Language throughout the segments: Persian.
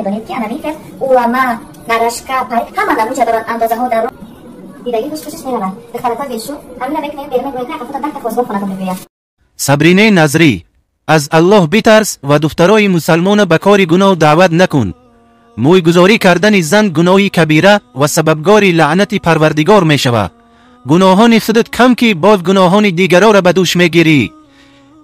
میدونید که انامیفل علما نرشکه پای همه نموچه دارن اندازه ها در دیدگی خوشش میرون اختلافات بیشو همین میکنیم بیرون گوید نه کفوت ده تفاصیل خونتون میگوید. صبرینه نظری از الله بترس و دخترای مسلمان به کار گناه دعوت نکن. موی گذاری کردن زن گناهی کبیره و سببگار لعنت پروردگار می شود. گناهان خودت کم که باز گناهان دیگران را به دوش میگیری.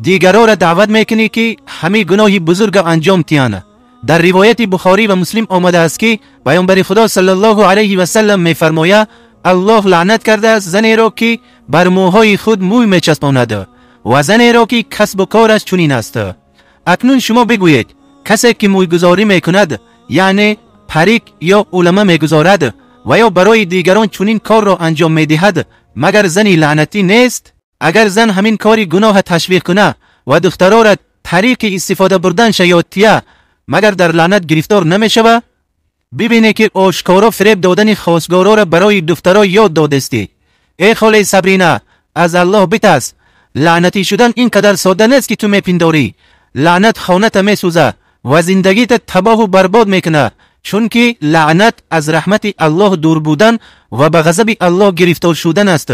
دیگران را دعوت میکنی که همه گناهی بزرگ انجام تیانه. در روایت بخاری و مسلم آمده است که پیامبر خدا صلی الله علیه و سلم میفرماید الله لعنت کرده است زنی را که بر موهای خود موی میچسباند و زنی را که کسب و کارش چنین است. اکنون شما بگویید کسی که موی گذاری میکند یعنی پریک یا علما میگذارد و یا برای دیگران چنین کار را انجام میدهد مگر زنی لعنتی نیست؟ اگر زن همین کاری گناه تشویق کنه و دخترها را طریق استفاده بردن شیاطیه مگر در لعنت گرفتار نمیشود؟ ببینید که آشکارا فریب دادن خواستگارا را برای دخترها یاد دادستی. ای خاله صبرینه از الله بترس. لعنتی شدن اینقدر ساده نیست که تو میپنداری. لعنت خانت میسوزه و زندگیت تباه و برباد میکنه، چون که لعنت از رحمت الله دور بودن و به غضب الله گرفتار شدن است.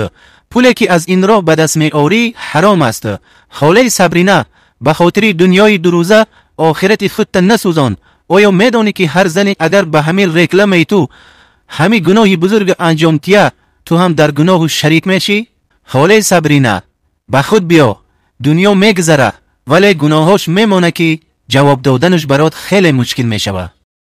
پولی که از این را به دست میآوری حرام است. خاله صبرینه به خاطر دنیای دو روزه آخرت خودت نسوزان. آیا میدانی که هر زنی اگر به همین رکلم تو همین گناهی بزرگ انجام تیه تو هم در گناه شریک میشی؟ خاله صبرینه به خود بیا. دنیا میگذره ولی گناهاش میمونه که جواب دادنش برات خیلی مشکل میشوه.